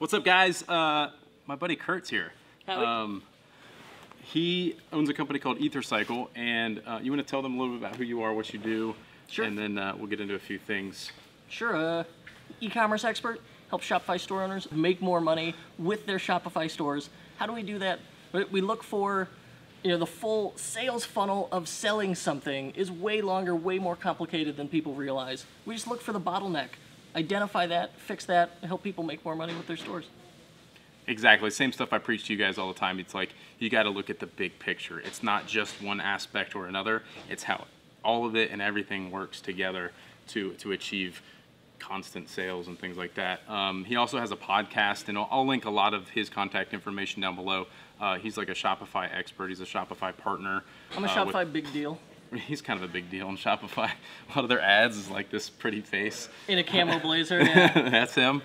What's up, guys? My buddy Kurt's here. Howdy. He owns a company called EtherCycle, and you want to tell them a little bit about who you are, what you do, Sure. and then we'll get into a few things. Sure. E-commerce expert, help Shopify store owners make more money with their Shopify stores. How do we do that? We look for, the full sales funnel of selling something is way longer, way more complicated than people realize. We just look for the bottleneck, identify that, fix that, and help people make more money with their stores. Exactly. Same stuff I preach to you guys all the time. It's like you got to look at the big picture. It's not just one aspect or another. It's how all of it and everything works together to achieve constant sales and things like that. He also has a podcast, and I'll link a lot of his contact information down below. He's like a Shopify expert. He's a Shopify partner. I'm a Shopify big deal. He's kind of a big deal on Shopify. A lot of their ads is like this pretty face. In a camo blazer, yeah. That's him.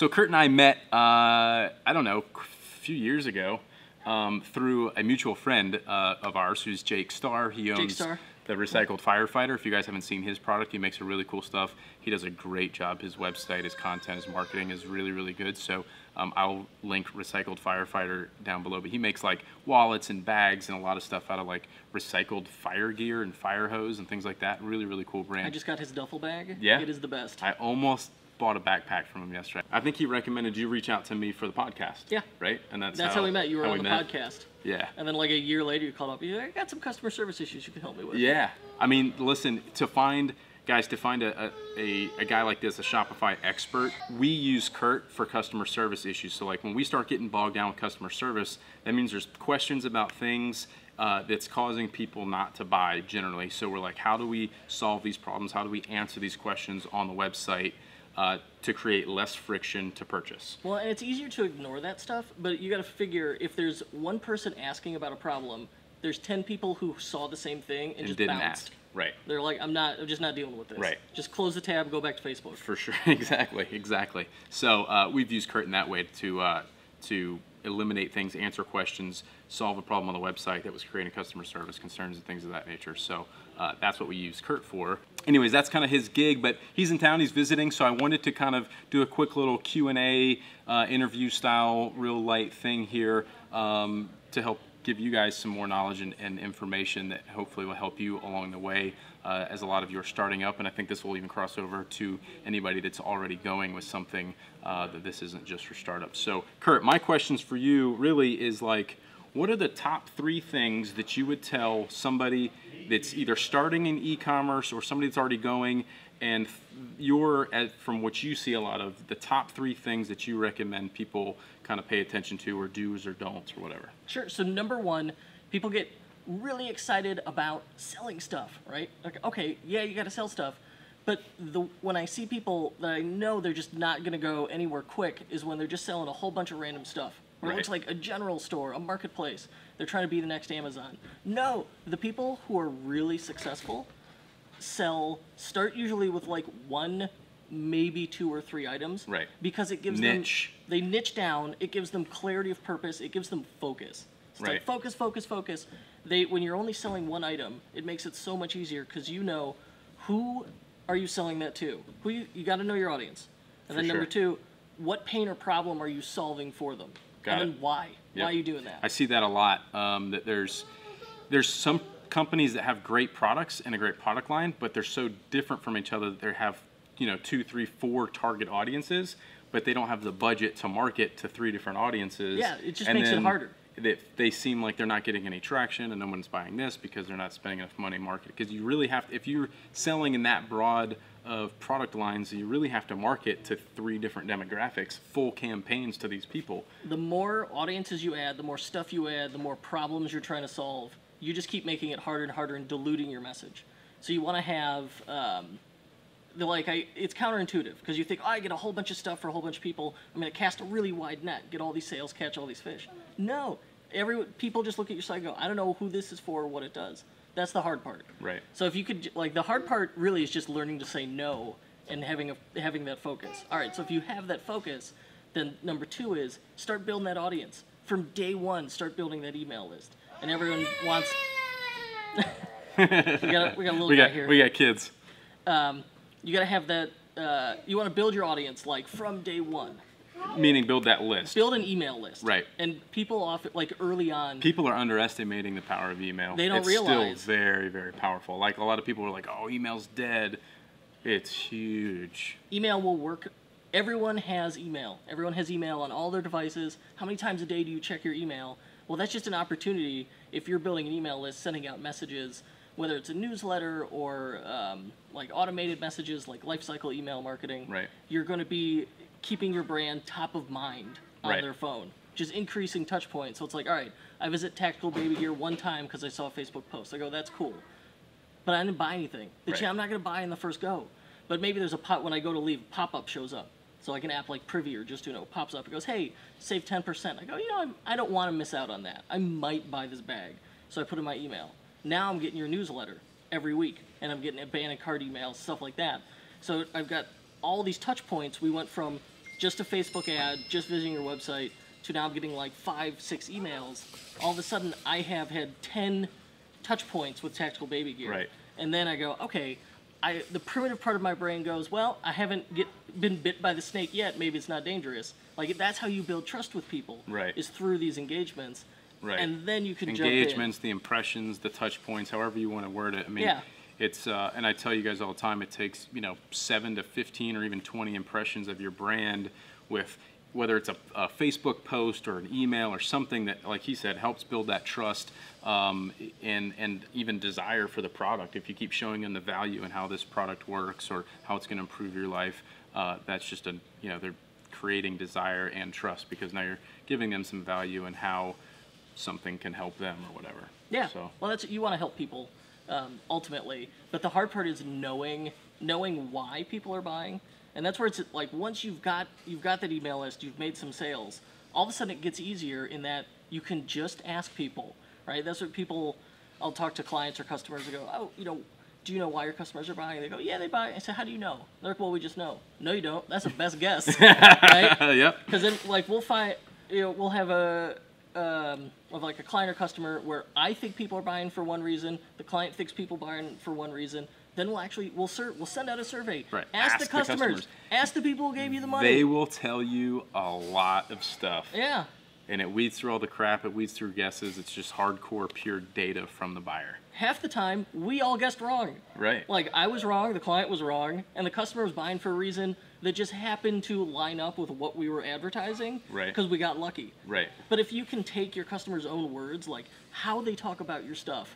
So Kurt and I met, I don't know, a few years ago through a mutual friend of ours who's Jake Starr. He owns the Recycled Firefighter. If you guys haven't seen his product, he makes a really cool stuff. He does a great job. His website, his content, his marketing is really, really good. So I'll link Recycled Firefighter down below. But he makes like wallets and bags and a lot of stuff out of like recycled fire gear and fire hose and things like that. Really, really cool brand. I just got his duffel bag. Yeah? It is the best. I almost bought a backpack from him yesterday. I think he recommended you reach out to me for the podcast. Yeah. Right? And that's how we met. You were on the podcast. Yeah. And then like a year later you called up, you're like, I got some customer service issues you can help me with. Yeah. I mean, listen, to find a guy like this, a Shopify expert, we use Kurt for customer service issues. So like when we start getting bogged down with customer service, that means there's questions about things that's causing people not to buy generally. So we're like, how do we solve these problems? How do we answer these questions on the website to create less friction to purchase? Well, and it's easier to ignore that stuff, but you got to figure if there's one person asking about a problem, there's 10 people who saw the same thing and just didn't bounced. ask. Right. They're like, I'm just not dealing with this. Right. Just close the tab, go back to Facebook. For sure. Exactly. So we've used Kurt in that way to eliminate things, answer questions, solve a problem on the website that was creating customer service concerns and things of that nature. So that's what we use Kurt for. Anyways, that's kind of his gig, but he's in town, he's visiting, so I wanted to kind of do a quick little Q&A interview style, real light thing here to help give you guys some more knowledge and information that hopefully will help you along the way as a lot of you are starting up, and I think this will even cross over to anybody that's already going with something that this isn't just for startups. So Kurt, my questions for you really is like, what are the top 3 things that you would tell somebody that's either starting in e-commerce or somebody that's already going, and from what you see a lot of, the top 3 things that you recommend people kind of pay attention to or do's or don'ts or whatever? Sure. So number 1, people get really excited about selling stuff, right? Okay, yeah, you got to sell stuff. But when I see people that I know they're just not going to go anywhere quick is when they're just selling a whole bunch of random stuff. Or it looks like a general store, a marketplace. They're trying to be the next Amazon. No, the people who are really successful start usually with like 1, maybe 2 or 3 items. Right. Because it gives them, they niche down, it gives them clarity of purpose, it gives them focus. It's like focus, focus, focus. When you're only selling 1 item, it makes it so much easier because you know who are you selling that to? You got to know your audience. And then number 2, what pain or problem are you solving for them? And then why? Yep. Why are you doing that? I see that a lot. That there's some companies that have great products and a great product line, but they're so different from each other that they have 2, 3, 4 target audiences, but they don't have the budget to market to 3 different audiences. Yeah, it just makes it harder. They seem like they're not getting any traction, and no one's buying this because they're not spending enough money marketing. Because you really have to, if you're selling in that broad of product lines, you really have to market to 3 different demographics, full campaigns to these people. The more audiences you add, the more stuff you add, the more problems you're trying to solve. You just keep making it harder and harder and diluting your message. So you want to have, it's counterintuitive because you think, I get a whole bunch of stuff for a whole bunch of people. I'm going to cast a really wide net, get all these sales, catch all these fish. No, people just look at your site and go, I don't know who this is for or what it does. That's the hard part. Right. So if you could, the hard part really is just learning to say no and having that focus. All right, so if you have that focus, then number 2 is start building that audience. From day 1, start building that email list. And everyone wants... we got a little guy here. We got kids. You got to have that... you want to build your audience, from day 1. Meaning build that list. Build an email list. Right. And people often, like early on, people are underestimating the power of email. They don't realize. It's still very, very powerful. Like a lot of people are like, oh, email's dead. It's huge. Email will work. Everyone has email. Everyone has email on all their devices. How many times a day do you check your email? Well, that's just an opportunity. If you're building an email list, sending out messages, whether it's a newsletter or like automated messages, like lifecycle email marketing, right. You're going to be keeping your brand top of mind on right. their phone, just increasing touch points. So it's like, all right, I visit Tactical Baby Gear one time because I saw a Facebook post. I go, that's cool. But I didn't buy anything. Right. I'm not going to buy in the first go. But maybe there's when I go to leave, pop-up shows up. So like an app like Privy or just, pops up. It goes, hey, save 10%. I go, I don't want to miss out on that. I might buy this bag. So I put in my email. Now I'm getting your newsletter every week. And I'm getting abandoned cart emails, stuff like that. So I've got all these touch points. We went from just a Facebook ad, just visiting your website, to now getting like 5-6 emails. All of a sudden, I have had 10 touch points with Tactical Baby Gear. Right. And then I go, okay, the primitive part of my brain goes, well, I haven't been bit by the snake yet. Maybe it's not dangerous. Like, that's how you build trust with people. Right. Is through these engagements. Right. And then you can engagements, jump in. the impressions, the touch points, however you want to word it. I mean, yeah. It's and I tell you guys all the time, it takes 7 to 15 or even 20 impressions of your brand with whether it's a Facebook post or an email or something that, like he said, helps build that trust and even desire for the product. If you keep showing them the value and how this product works or how it's going to improve your life, that's just they're creating desire and trust because now you're giving them some value in how something can help them or whatever. Yeah. So. Well, you want to help people ultimately, but the hard part is knowing why people are buying, and that's where it's like once you've got that email list, you've made some sales. All of a sudden, it gets easier in that you can just ask people, right? That's what people. I'll talk to clients or customers and go, oh, do you know why your customers are buying? They go, yeah, they buy. I say, how do you know? They're like, well, we just know. No, you don't. That's the best guess, right? Yep. Because then, like, we'll find, we'll have of like a client or customer where I think people are buying for one reason, the client thinks people are buying for one reason. Then we'll send out a survey. Right. Ask the customers. Ask the people who gave you the money. They will tell you a lot of stuff. Yeah. And it weeds through all the crap. It weeds through guesses. It's just hardcore, pure data from the buyer. Half the time, we all guessed wrong. Right. Like, I was wrong, the client was wrong, and the customer was buying for a reason that just happened to line up with what we were advertising. Right. Because we got lucky. Right. But if you can take your customer's own words, like how they talk about your stuff,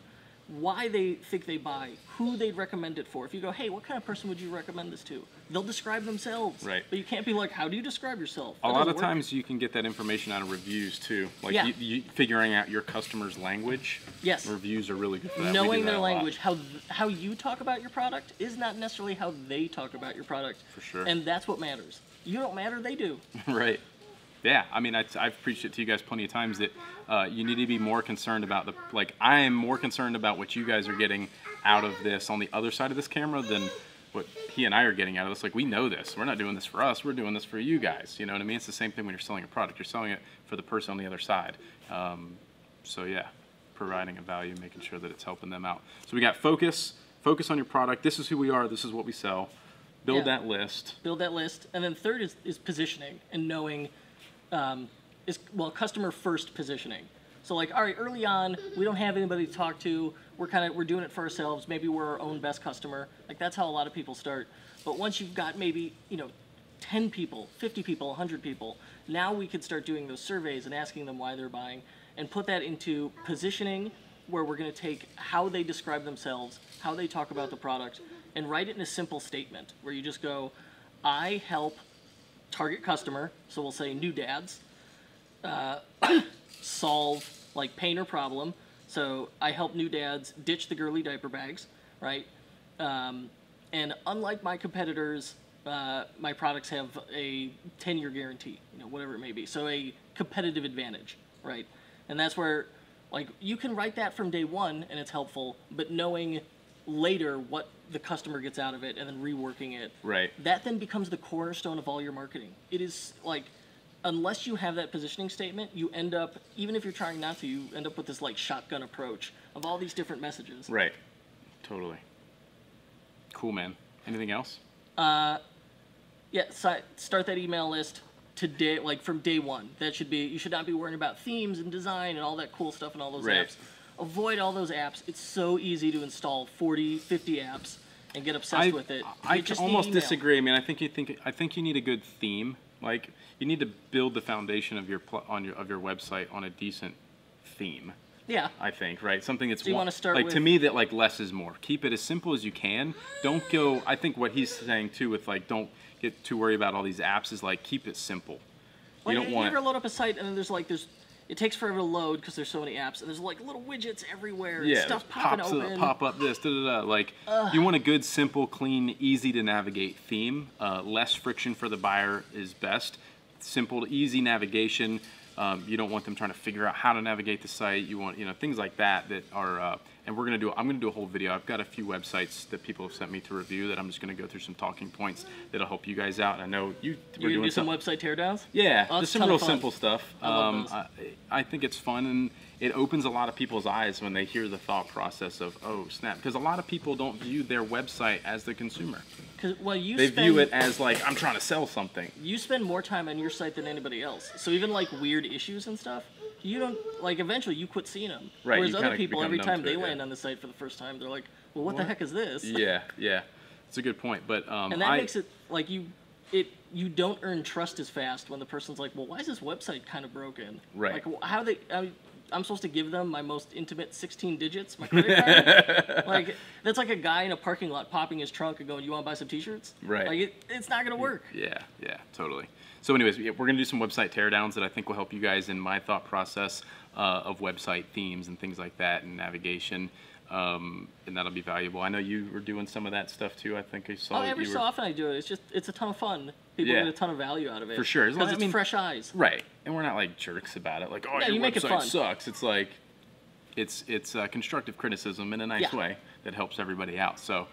why they think they buy, who they'd recommend it for. If you go, hey, what kind of person would you recommend this to? They'll describe themselves. Right. But you can't be like, how do you describe yourself? A lot of times you can get that information out of reviews too. Like yeah. you figuring out your customer's language. Yes. Reviews are really good for that. Knowing their language, how you talk about your product is not necessarily how they talk about your product. For sure. And that's what matters. You don't matter, they do. Right. Yeah, I mean, I've preached it to you guys plenty of times that you need to be more concerned about I am more concerned about what you guys are getting out of this on the other side of this camera than what he and I are getting out of this. Like, we know this. We're not doing this for us. We're doing this for you guys. You know what I mean? It's the same thing when you're selling a product. You're selling it for the person on the other side. So yeah, providing a value, making sure that it's helping them out. So we got focus on your product. This is who we are. This is what we sell. Build that list. Build that list. And then third is positioning and knowing customer first positioning. So like, all right, early on, we don't have anybody to talk to. We're doing it for ourselves. Maybe we're our own best customer. Like, that's how a lot of people start. But once you've got maybe, 10 people, 50 people, 100 people, now we could start doing those surveys and asking them why they're buying and put that into positioning where we're going to take how they describe themselves, how they talk about the product, and write it in a simple statement where you just go, I help target customer, so we'll say new dads, solve like pain or problem. So I help new dads ditch the girly diaper bags, right? And unlike my competitors, my products have a 10-year guarantee, whatever it may be. So a competitive advantage, right? And that's where, like, you can write that from day one and it's helpful, but knowing later what the customer gets out of it and then reworking it, right, that then becomes the cornerstone of all your marketing. It is like, unless you have that positioning statement, you end up, even if you're trying not to, you end up with this like shotgun approach of all these different messages. Right. Totally. Cool, man. Anything else? Yeah, start that email list today, like from day one. That should be, you should not be worrying about themes and design and all that cool stuff and all those Right. apps. Avoid all those apps. It's so easy to install 40, 50 apps and get obsessed with it. I You just almost need email. disagree. I mean, I think you need a good theme. Like, you need to build the foundation of your website on a decent theme. Yeah. I think, right? Something that's So you wanna start like with- to me that like less is more. Keep it as simple as you can. Don't go. I think what he's saying too with like don't get too worried about all these apps is like keep it simple. Like, You don't you want. ever load up a site and then it takes forever to load because there's so many apps and there's like little widgets everywhere and Yeah, stuff popping open. pop up this, da da da. Like you want a good, simple, clean, easy to navigate theme. Less friction for the buyer is best. Simple, easy navigation. You don't want them trying to figure out how to navigate the site. You want things like that are. And I'm gonna do a whole video. I've got a few websites that people have sent me to review that I'm just gonna go through some talking points that'll help you guys out. I know You're we're gonna doing do some website teardowns? Yeah, Oh, just it's some a ton real of fun. simple stuff. I love those. I think it's fun, and it opens a lot of people's eyes when they hear the thought process of, oh, snap. Because a lot of people don't view their website as the consumer. They view it as like, I'm trying to sell something. You spend more time on your site than anybody else. So even like weird issues and stuff, you don't, like eventually you quit seeing them. Right, Whereas you other kinda people, become every numb time to they it, yeah. land on the site for the first time, they're like, well, what the heck is this? Yeah. It's a good point. But And that makes it like you don't earn trust as fast when the person's like, well, why is this website kind of broken? Right. Like, how they, I'm supposed to give them my most intimate 16 digits, my credit card? Like, that's like a guy in a parking lot popping his trunk and going, you want to buy some t-shirts? Right. Like, it's not going to work. Yeah, totally. So anyways, we're going to do some website teardowns that I think will help you guys in my thought process of website themes and things like that and navigation. And that'll be valuable. I know you were doing some of that stuff too. I think I saw. Every so often I do it. It's a ton of fun. People Yeah. get a ton of value out of it. For sure. As long Because as- it's fresh eyes. Right, and we're not like jerks about it. Like, oh, Yeah, your you make it website fun. sucks. It's like, it's constructive criticism in a nice Yeah. way that helps everybody out. So,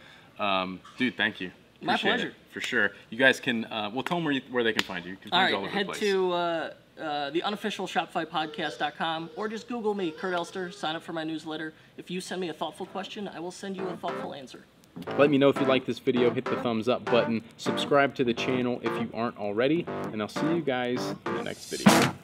dude, thank you. My Appreciate pleasure. it, for sure. You guys can. Well, tell them where they can find you. You can All find you right, all over head the place. to the unofficial ShopifyPodcast.com or just Google me, Kurt Elster. Sign up for my newsletter. If you send me a thoughtful question, I will send you a thoughtful answer. Let me know if you like this video. Hit the thumbs up button. Subscribe to the channel if you aren't already. And I'll see you guys in the next video.